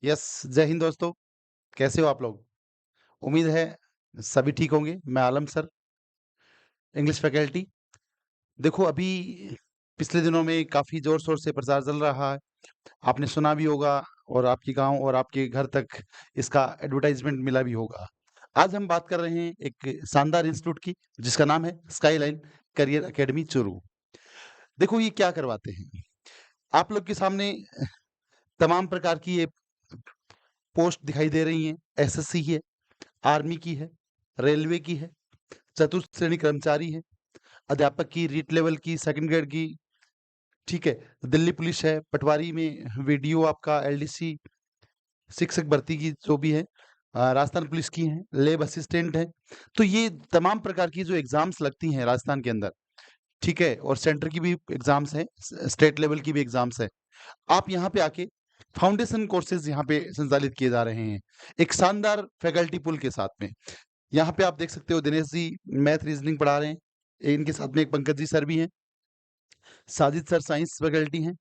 Yes, जय हिंद दोस्तों, कैसे हो आप लोग? उम्मीद है सभी ठीक होंगे। मैं आलम सर, इंग्लिश फैकल्टी। देखो अभी पिछले दिनों में काफ़ी ज़ोर-शोर से प्रचार चल रहा है। आपने सुना भी होगा और आपके गाँव और आपके घर तक इसका एडवर्टाइज़मेंट मिला भी होगा। आज हम बात कर रहे हैं एक शानदार इंस्टीट्यूट की, जिसका नाम है स्काईलाइन करियर अकेडमी चूरू। देखो ये क्या करवाते हैं, आप लोग के सामने तमाम प्रकार की ये पोस्ट दिखाई दे रही हैं। एसएससी की है, आर्मी की है, रेलवे की है, चतुर्थ श्रेणी कर्मचारी है, अध्यापक की, रीट लेवल की, सेकंड ग्रेड की, ठीक है। दिल्ली पुलिस है, पटवारी में वीडियो आपका एलडीसी, शिक्षक भर्ती की जो भी है, राजस्थान पुलिस की है, लैब असिस्टेंट है। तो ये तमाम प्रकार की जो एग्ज़ाम्स लगती हैं राजस्थान के अंदर, ठीक है, और सेंटर की भी एग्ज़ाम्स हैं, स्टेट लेवल की भी एग्ज़ाम्स हैं। आप यहाँ पे आके फाउंडेशन कोर्सेज़ यहाँ पे संचालित किए जा रहे हैं, एक शानदार फैकल्टी पूल के साथ में। यहाँ पे आप देख सकते हो दिनेश जी मैथ रीजनिंग पढ़ा रहे हैं। इनके साथ में एक पंकज जी सर भी हैं। साजिद सर साइंस फैकल्टी हैं।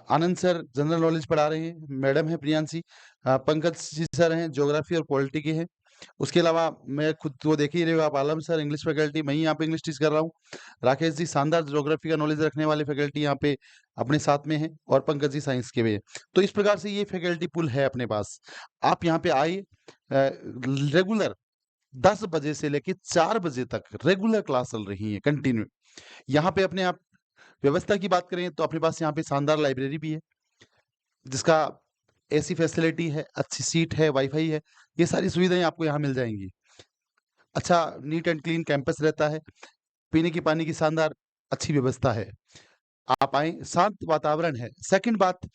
आनंद सर जनरल नॉलेज पढ़ा रहे हैं। मैडम है प्रियांशी। पंकज जी सर हैं ज्योग्राफी और पॉलिटी के हैं। उसके अलावा मैं खुद वो देख ही रहे हो आप, आलम सर इंग्लिश फैकल्टी, मैं ही यहाँ पे इंग्लिश टीच कर रहा हूँ। राकेश जी शानदार ज्योग्राफी का नॉलेज रखने वाले फैकल्टी यहाँ पे अपने साथ में हैं, और पंकज जी साइंस के भी हैं। तो इस प्रकार से ये फैकल्टी पूल है अपने पास। आप यहाँ पे आइए, रेगुलर 10 बजे से लेके 4 बजे तक रेगुलर क्लास चल रही है कंटिन्यू। यहाँ पे अपने आप व्यवस्था की बात करें तो अपने पास यहाँ पे शानदार लाइब्रेरी भी है, जिसका एसी फैसिलिटी है, अच्छी सीट है, वाईफाई है, ये सारी सुविधाएं आपको यहाँ मिल जाएंगी। अच्छा नीट एंड क्लीन कैंपस रहता है, पीने की पानी की शानदार अच्छी व्यवस्था है। आप आए, शांत वातावरण है। सेकंड बात,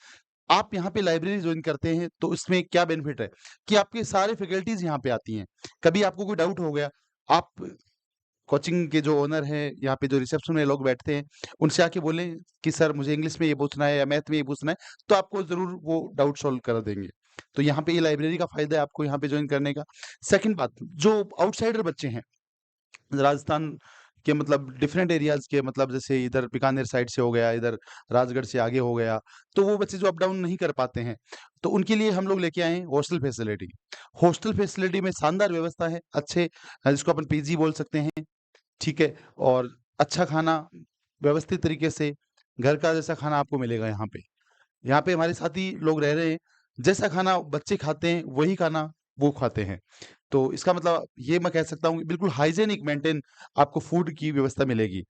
आप यहाँ पे लाइब्रेरी ज्वाइन करते हैं तो इसमें क्या बेनिफिट है कि आपके सारे फैकल्टीज यहाँ पे आती हैं। कभी आपको कोई डाउट हो गया, आप कोचिंग के जो ओनर हैं, यहाँ पे जो रिसेप्शन में लोग बैठते हैं, उनसे आके बोलें कि सर मुझे इंग्लिश में ये पूछना है या मैथ में ये पूछना है, तो आपको ज़रूर वो डाउट सॉल्व कर देंगे। तो यहाँ पे ये लाइब्रेरी का फ़ायदा है आपको यहाँ पे जॉइन करने का। सेकंड बात, जो आउटसाइडर बच्चे हैं, राजस्थान के मतलब डिफरेंट एरियाज़ के, मतलब जैसे इधर बीकानेर साइड से हो गया, इधर राजगढ़ से आगे हो गया, तो वो बच्चे जो अप डाउन नहीं कर पाते हैं, तो उनके लिए हम लोग लेके आए हैं हॉस्टल फैसिलिटी। हॉस्टल फैसिलिटी में शानदार व्यवस्था है, अच्छे जिसको अपन पीजी बोल सकते हैं, ठीक है? और अच्छा खाना व्यवस्थित तरीके से घर का जैसा खाना आपको मिलेगा यहाँ पे। यहाँ पे हमारे साथी लोग रह रहे हैं, जैसा खाना बच्चे खाते हैं, वही खाना वो खाते हैं। तो इसका मतलब ये मैं कह सकता हूँ कि बिल्कुल हाइजीनिक मेंटेन आपको फूड की व्यवस्था मिलेगी।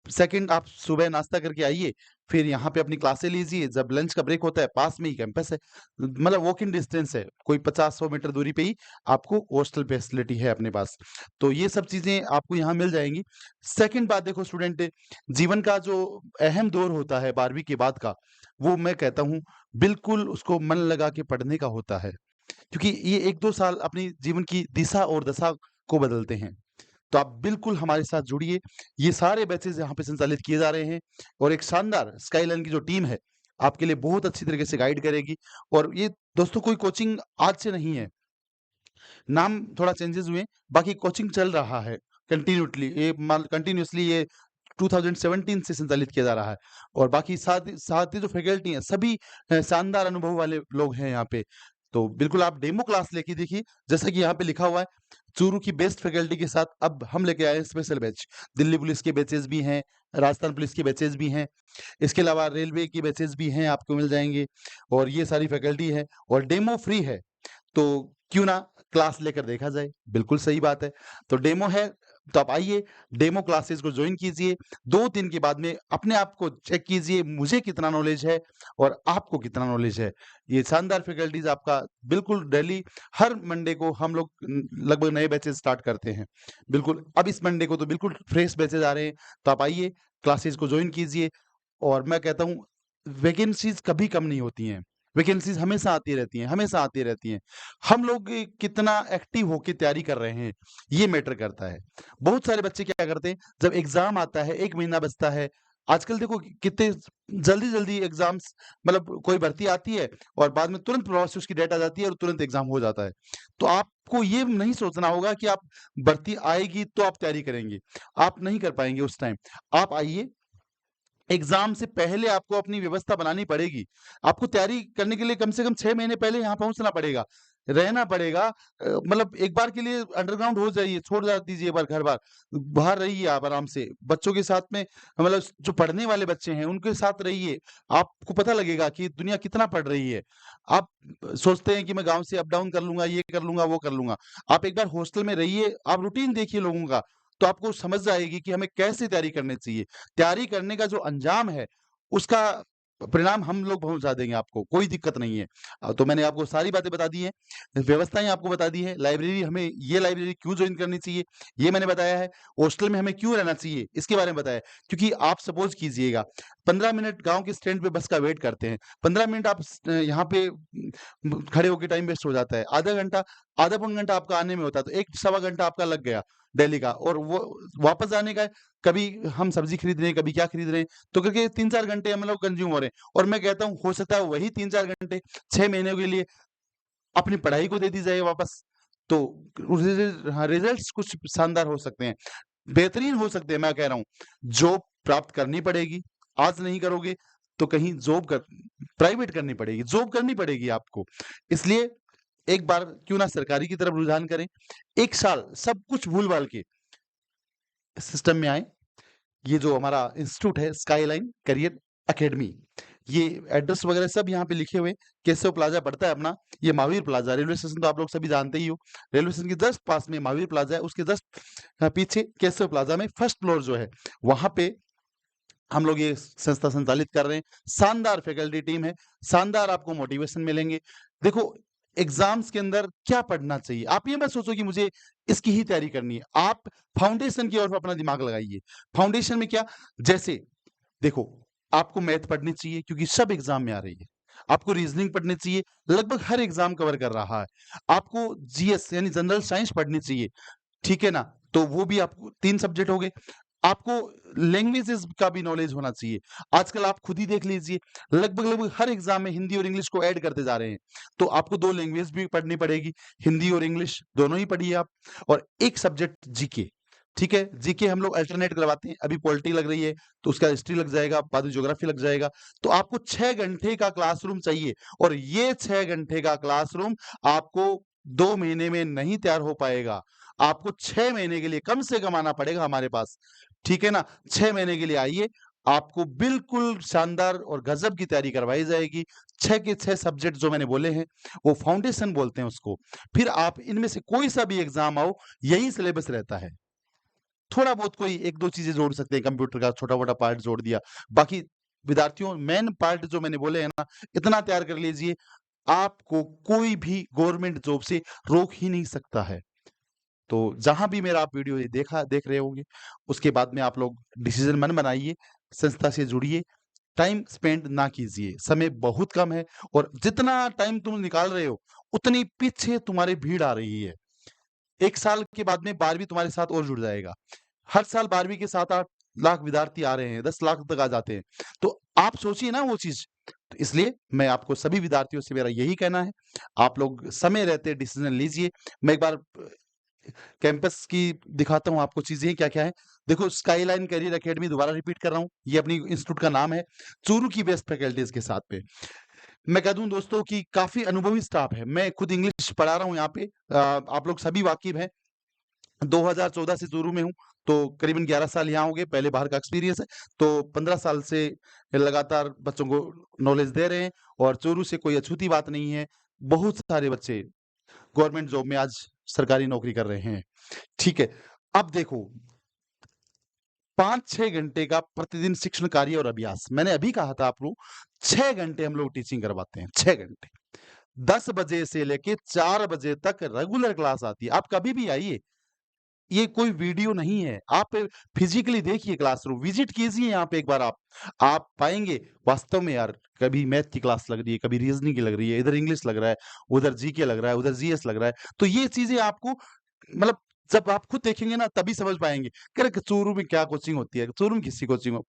सेकंड, आप सुबह नाश्ता करके आइए, फिर यहाँ पे अपनी क्लासें लीजिए, जब लंच का ब्रेक होता है, पास में ही कैंपस है, मतलब वॉक इन डिस्टेंस है, कोई 50-100 मीटर दूरी पे ही आपको हॉस्टल फैसिलिटी है अपने पास। तो ये सब चीज़ें आपको यहाँ मिल जाएँगी। सेकंड बात, देखो स्टूडेंट, जीवन का जो अहम दौर होता है 12वीं के बाद का, वो मैं कहता हूँ बिल्कुल उसको मन लगा के पढ़ने का होता है। क्योंकि ये 1-2 साल अपनी जीवन की दिशा और दशा को बदलते हैं। तो आप बिल्कुल हमारे साथ जुड़िए। ये सारे बैचेज़ यहाँ पे संचालित किए जा रहे हैं, और एक शानदार स्काईलाइन की जो टीम है, आपके लिए बहुत अच्छी तरीके से गाइड करेगी। और ये दोस्तों कोई कोचिंग आज से नहीं है, नाम थोड़ा चेंजेस हुए, बाकी कोचिंग चल रहा है कंटिन्यूअसली। ये मान कंटिन्यूअसली ये 2017 से संचालित किया जा रहा है, और बाकी साथ ही जो फैकल्टी हैं सभी शानदार अनुभव वाले लोग हैं यहाँ पे। तो बिल्कुल आप डेमो क्लास लेके देखिए, जैसा कि यहाँ पे लिखा हुआ है, चूरू की बेस्ट फैकल्टी के साथ अब हम लेके आए हैं स्पेशल बैच। दिल्ली पुलिस के बैचेज़ भी हैं, राजस्थान पुलिस के बैचेज़ भी हैं, इसके अलावा रेलवे के बैचेज़ भी हैं, आपको मिल जाएँगे, और ये सारी फैकल्टी है, और डेमो फ्री है। तो क्यों ना क्लास लेकर देखा जाए? बिल्कुल सही बात है। तो डेमो है, तो आप आइए, डेमो क्लासेस को जॉइन कीजिए। 2-3 के बाद में अपने आप को चेक कीजिए, मुझे कितना नॉलेज है और आपको कितना नॉलेज है। ये शानदार फैकल्टीज़ आपका बिल्कुल डेली हर मंडे को हम लोग लगभग नए बैचेज़ स्टार्ट करते हैं। बिल्कुल, अब इस मंडे को तो बिल्कुल फ्रेश बैचेज़ आ रहे हैं, तो आप आइए, क्लासेस को जॉइन कीजिए। और मैं कहता हूँ वैकेंसीज़ कभी कम नहीं होती हैं। वैकेंसीज़ हमेशा आती रहती हैं, हमेशा आती रहती हैं। हम लोग कितना एक्टिव होके तैयारी कर रहे हैं, ये मैटर करता है। बहुत सारे बच्चे क्या करते हैं, जब एग्ज़ाम आता है, 1 महीना बचता है, आजकल देखो कितने जल्दी-जल्दी एग्ज़ाम्स, मतलब कोई भर्ती आती है और बाद में तुरंत प्रभाव से उसकी डेट आ जाती है और तुरंत एग्ज़ाम हो जाता है। तो आपको ये नहीं सोचना होगा कि आप भर्ती आएगी तो आप तैयारी करेंगे। आप नहीं कर पाएँगे उस टाइम। आप आइए, एग्ज़ाम से पहले आपको अपनी व्यवस्था बनानी पड़ेगी। आपको तैयारी करने के लिए कम से कम 6 महीने पहले यहाँ पहुँचना पड़ेगा, रहना पड़ेगा। मतलब एक बार के लिए अंडरग्राउंड हो जाइए, छोड़ जा दीजिए एक बार घर-बार। बाहर रहिए आप आराम से, बच्चों के साथ में मतलब जो पढ़ने वाले बच्चे हैं, उनके साथ रहिए। आपको पता लगेगा कि दुनिया कितना पढ़ रही है। आप सोचते हैं कि मैं गाँव से अप डाउन कर लूँगा, ये कर लूँगा, वो कर लूँगा। आप एक बार हॉस्टल में रहिए, आप रूटीन देखिए लोगों का, तो आपको समझ आएगी कि हमें कैसे तैयारी करनी चाहिए। तैयारी करने का जो अंजाम है, उसका परिणाम हम लोग पहुँचा देंगे आपको, कोई दिक्कत नहीं है। तो मैंने आपको सारी बातें बता दी हैं, व्यवस्थाएँ आपको बता दी हैं, लाइब्रेरी हमें ये लाइब्रेरी क्यों जॉइन करनी चाहिए, ये मैंने बताया है। हॉस्टल में हमें क्यों रहना चाहिए, इसके बारे में बताया। क्योंकि आप सपोज़ कीजिएगा 15 मिनट गाँव के स्टैंड पे बस का वेट करते हैं, 15 मिनट आप यहाँ पे खड़े होके टाइम वेस्ट हो जाता है, आधा घंटा, आधा पौन घंटा आपका आने में होता है, तो 1 सवा घंटा आपका लग गया डेली का, और वो वापस आने का है। कभी हम सब्ज़ी खरीद रहे हैं, कभी क्या खरीद रहे हैं, तो करके 3-4 घंटे हम लोग कंज़्यूम हो रहे हैं, और मैं कहता हूँ हो सकता है वही 3-4 घंटे 6 महीने के लिए अपनी पढ़ाई को दे दी जाए वापस। तो हाँ, रिज़ल्ट्स कुछ शानदार हो सकते हैं, बेहतरीन हो सकते हैं, मैं कह रहा हूँ। जॉब प्राप्त करनी पड़ेगी, आज नहीं करोगे तो कहीं जॉब कर प्राइवेट करनी पड़ेगी, जॉब करनी पड़ेगी आपको। इसलिए एक बार क्यों ना सरकारी की तरफ रुझान करें, 1 साल सब कुछ भूल-भाल के सिस्टम में आएँ। ये जो हमारा इंस्टीट्यूट है स्काईलाइन करियर एकेडमी, ये एड्रेस वगैरह सब यहाँ पे लिखे हुए हैं। केशव प्लाज़ा पड़ता है अपना, ये महावीर प्लाज़ा, रेलवे स्टेशन तो आप लोग सभी जानते ही हो। रेलवे स्टेशन के जस्ट पास में महावीर प्लाज़ा है, उसके जस्ट पीछे केशव प्लाज़ा में फर्स्ट फ्लोर जो है, वहाँ पे हम लोग ये संस्था संचालित कर रहे हैं। शानदार फैकल्टी टीम है, शानदार आपको मोटिवेशन मिलेंगे। देखो, एग्ज़ाम्स के अंदर क्या पढ़ना चाहिए? आप ये मत सोचो कि मुझे इसकी ही तैयारी करनी है। आप फाउंडेशन की ओर अपना दिमाग लगाइए। फाउंडेशन में क्या? जैसे देखो, आपको मैथ पढ़नी चाहिए क्योंकि सब एग्ज़ाम में आ रही है। आपको रीज़निंग पढ़नी चाहिए, लगभग हर एग्ज़ाम कवर कर रहा है। आपको जीएस यानी जनरल साइंस पढ़नी चाहिए, ठीक है ना? तो वो भी आपको 3 सब्जेक्ट हो गए। आपको लैंग्वेजेज़ का भी नॉलेज होना चाहिए। आजकल आप खुद ही देख लीजिए, लगभग-लगभग हर एग्ज़ाम में हिंदी और इंग्लिश को ऐड करते जा रहे हैं। तो आपको 2 लैंग्वेज भी पढ़नी पड़ेगी, हिंदी और इंग्लिश दोनों ही पढ़िए आप, और 1 सब्जेक्ट जीके, ठीक है? जीके हम लोग अल्टरनेट करवाते हैं, अभी पॉलिटी लग रही है, तो उसका हिस्ट्री लग जाएगा, बाद में ज्योग्राफी लग जाएगा। तो आपको 6 घंटे का क्लासरूम चाहिए, और ये 6 घंटे का क्लासरूम आपको 2 महीने में नहीं तैयार हो पाएगा। आपको 6 महीने के लिए कम से कम आना पड़ेगा हमारे पास, ठीक है ना? 6 महीने के लिए आइए, आपको बिल्कुल शानदार और गज़ब की तैयारी करवाई जाएगी। 6 के 6 सब्जेक्ट जो मैंने बोले हैं, वो फाउंडेशन बोलते हैं उसको। फिर आप इनमें से कोई सा भी एग्ज़ाम आओ, यही सिलेबस रहता है। थोड़ा बहुत कोई 1-2 चीज़ें जोड़ सकते हैं, कंप्यूटर का छोटा-मोटा पार्ट जोड़ दिया। बाकी विद्यार्थियों मेन पार्ट जो मैंने बोले हैं ना, इतना तैयार कर लीजिए, आपको कोई भी गवर्नमेंट जॉब से रोक ही नहीं सकता है। तो जहाँ भी मेरा आप वीडियो ये देख रहे होंगे, उसके बाद में आप लोग डिसीज़न मन बनाइए, संस्था से जुड़िए, टाइम स्पेंड ना कीजिए, समय बहुत कम है, और जितना टाइम तुम निकाल रहे हो, उतनी पीछे तुम्हारी भीड़ आ रही है। 1 साल के बाद में 12वीं तुम्हारे साथ और जुड़ जाएगा। हर साल 12वीं के 7-8 लाख विद्यार्थी आ रहे हैं, 10 लाख तक आ जाते हैं। तो आप सोचिए ना वो चीज़। तो इसलिए मैं आपको सभी विद्यार्थियों से मेरा यही कहना है, आप लोग समय रहते डिसीज़न लीजिए। मैं एक बार कैंपस की दिखाता हूँ आपको चीज़ें क्या-क्या हैं। देखो, स्काईलाइन करियर अकेडमी दोबारा रिपीट कर रहा हूँ, ये अपनी इंस्टीट्यूट का नाम है, चूरू की बेस्ट फैकल्टीज़ के साथ में। मैं कह दूँ दोस्तों कि काफ़ी अनुभवी स्टाफ है, मैं खुद इंग्लिश पढ़ा रहा हूँ यहाँ पे, आप लोग सभी वाकिफ़ हैं। 2014 से चूरू में हूँ, तो करीबन 11 साल यहाँ हो गए, पहले बाहर का एक्सपीरियंस है, तो 15 साल से लगातार बच्चों को नॉलेज दे रहे हैं, और चूरू से कोई अछूती बात नहीं है। बहुत सारे बच्चे गवर्नमेंट जॉब में आज सरकारी नौकरी कर रहे हैं, ठीक है। अब देखो, 5-6 घंटे का प्रतिदिन शिक्षण कार्य और अभ्यास, मैंने अभी कहा था आपको, 6 घंटे हम लोग टीचिंग करवाते हैं, 6 घंटे। 10 बजे से लेके 4 बजे तक रेगुलर क्लास आती है, आप कभी भी आइए। ये कोई वीडियो नहीं है, आप फिज़िकली देखिए क्लासरूम, विज़िट कीजिए यहाँ पे एक बार आप। आप पाएँगे वास्तव में यार, कभी मैथ की क्लास लग रही है, कभी रीज़निंग की लग रही है, इधर इंग्लिश लग रहा है, उधर जीके लग रहा है, उधर जीएस लग रहा है। तो ये चीज़ें आपको मतलब जब आप खुद देखेंगे ना तभी समझ पाएँगे। कह रहे चूरू में क्या कोचिंग होती है? चूरू में किसकी कोचिंग हो?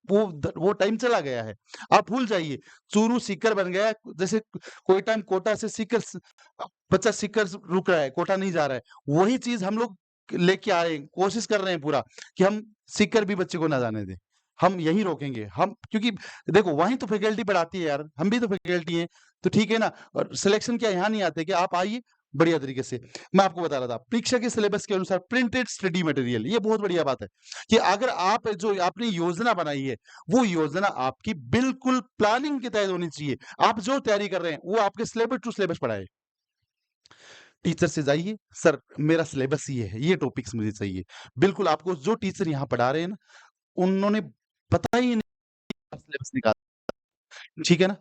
वो टाइम चला गया है। आप भूल जाइए, चूरू सीकर बन गया है, जैसे कोई टाइम कोटा से सीकर बच्चा सीकर रुक रहा है, कोटा नहीं जा रहा है। वही चीज़ हम लोग लेके आ रहे हैं, कोशिश कर रहे हैं पूरा कि हम सीकर भी बच्चे को ना जाने दें। हम यहीं रोकेंगे। हम क्योंकि देखो वहीं तो फैकल्टी पढ़ाती है यार, हम भी तो फैकल्टी हैं, तो ठीक है ना? और सिलेक्शन क्या यहाँ नहीं आते क्या? आप आइए बढ़िया तरीके से। मैं आपको बता रहा था, परीक्षा के सिलेबस के अनुसार प्रिंटेड स्टडी मटेरियल, ये बहुत बढ़िया बात है कि अगर आप जो आपने योजना बनाई है, वो योजना आपकी बिल्कुल प्लानिंग के तहत होनी चाहिए। आप जो तैयारी कर रहे हैं, वो आपके सिलेबस टू सिलेबस पढ़ाए। टीचर से जाइए, "सर मेरा सिलेबस ये है, ये टॉपिक्स मुझे चाहिए।" बिल्कुल आपको जो टीचर यहाँ पढ़ा रहे हैं ना, उन्होंने पता ही नहीं सिलेबस निकाला, ठीक है ना?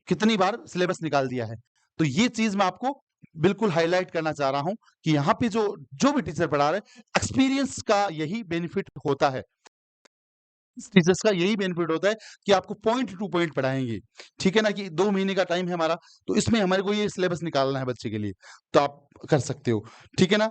कितनी बार सिलेबस निकाल दिया है। तो ये चीज़ मैं आपको बिल्कुल हाइलाइट करना चाह रहा हूँ कि यहाँ पे जो जो भी टीचर पढ़ा रहे हैं, एक्सपीरियंस का यही बेनिफिट होता है। टीचर्स का यही बेनिफिट होता है कि आपको पॉइंट टू पॉइंट पढ़ाएँगे, ठीक है ना? कि 2 महीने का टाइम है हमारा, तो इसमें हमारे को ये सिलेबस निकालना है बच्चे के लिए, तो आप कर सकते हो, ठीक है ना?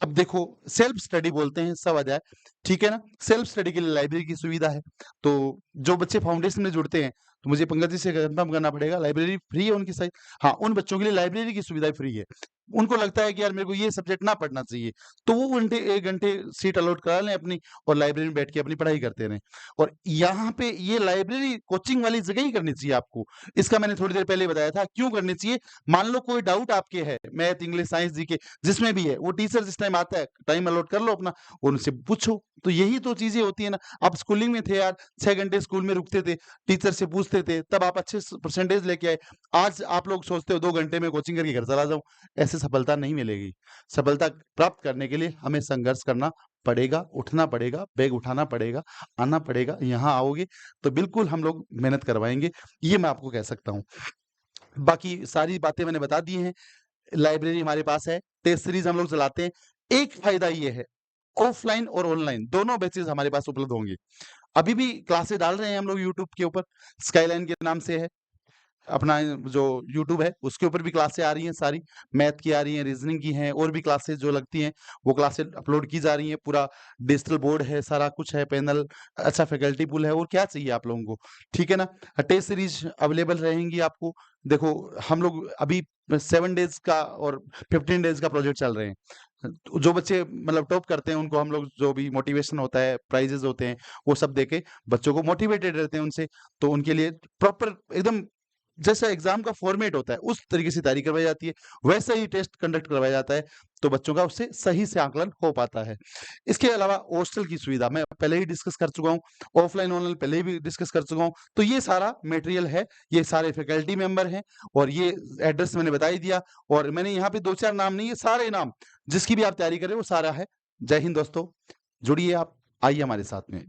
अब देखो सेल्फ स्टडी बोलते हैं सब अध्याय, ठीक है ना? सेल्फ स्टडी के लिए लाइब्रेरी की सुविधा है। तो जो बच्चे फाउंडेशन में जुड़ते हैं, तो मुझे पंकज जी से कन्फर्म करना पड़ेगा लाइब्रेरी फ्री है उनकी साइड? हाँ, उन बच्चों के लिए लाइब्रेरी की सुविधा फ्री है। उनको लगता है कि यार मेरे को ये सब्जेक्ट ना पढ़ना चाहिए, तो वो घंटे 1 घंटे सीट अलॉट करा लें अपनी और लाइब्रेरी में बैठ के अपनी पढ़ाई करते रहें। और यहाँ पे ये लाइब्रेरी कोचिंग वाली जगह ही करनी चाहिए आपको। इसका मैंने थोड़ी देर पहले बताया था, क्यों करनी चाहिए? मान लो कोई डाउट आपके है, मैथ, इंग्लिश, साइंस, जीके जिसमें भी है, वो टीचर जिस टाइम आता है, टाइम अलॉट कर लो अपना और उनसे पूछो। तो यही तो चीज़ें होती है ना। आप स्कूलिंग में थे यार, 6 घंटे स्कूल में रुकते थे, टीचर से पूछते थे, तब आप अच्छे परसेंटेज लेके आए। आज आप लोग सोचते हो 2 घंटे में कोचिंग करके घर चला जाऊँ, ऐसे सफलता नहीं मिलेगी। सफलता प्राप्त करने के लिए हमें संघर्ष करना पड़ेगा, उठना पड़ेगा, बैग उठाना पड़ेगा, आना पड़ेगा। यहाँ आओगे तो बिल्कुल हम लोग मेहनत करवाएँगे, ये मैं आपको कह सकता हूँ। बाकी सारी बातें मैंने बता दी हैं। लाइब्रेरी हमारे पास है, टेस्ट सीरीज़ हम लोग चलाते हैं। एक फ़ायदा ये है, ऑफ़लाइन और ऑनलाइन दोनों बैचेज़ हमारे पास उपलब्ध होंगे। अभी भी क्लासेस डाल रहे हैं हम लोग यूट्यूब के ऊपर, स्काईलाइन के नाम से है। अपना जो यूट्यूब है, उसके ऊपर भी क्लासें आ रही हैं सारी, मैथ की आ रही हैं, रीज़निंग की हैं और भी क्लासेस जो लगती हैं, वो क्लासेस अपलोड की जा रही हैं। पूरा डिजिटल बोर्ड है, सारा कुछ है, पैनल, अच्छा फैकल्टी पूल है और क्या चाहिए आप लोगों को, ठीक है ना? टेस्ट सीरीज़ अवेलेबल रहेंगी आपको। देखो, हम लोग अभी 7 डेज़ का और 15 डेज़ का प्रोजेक्ट चल रहे हैं। जो बच्चे मतलब टॉप करते हैं, उनको हम लोग जो भी मोटिवेशन होता है, प्राइज़ेज़ होते हैं, वो सब देके बच्चों को मोटिवेटेड रहते हैं उनसे। तो उनके लिए प्रॉपर एकदम जैसा एग्ज़ाम का फ़ॉर्मेट होता है, उस तरीके से तैयारी करवाई जाती है, वैसा ही टेस्ट कंडक्ट करवाया जाता है, तो बच्चों का उससे सही से आकलन हो पाता है। इसके अलावा हॉस्टल की सुविधा मैं पहले ही डिस्कस कर चुका हूँ, ऑफ़लाइन, ऑनलाइन पहले भी डिस्कस कर चुका हूँ, तो ये सारा मटेरियल है, ये सारे फैकल्टी मेंबर हैं और ये एड्रेस मैंने बता ही दिया और मैंने यहाँ पे 2-4 नाम नहीं, ये सारे नाम, जिसकी भी आप तैयारी कर रहे हो, वो सारा है। जय हिंद दोस्तों, जुड़िए आप, आइए हमारे साथ में।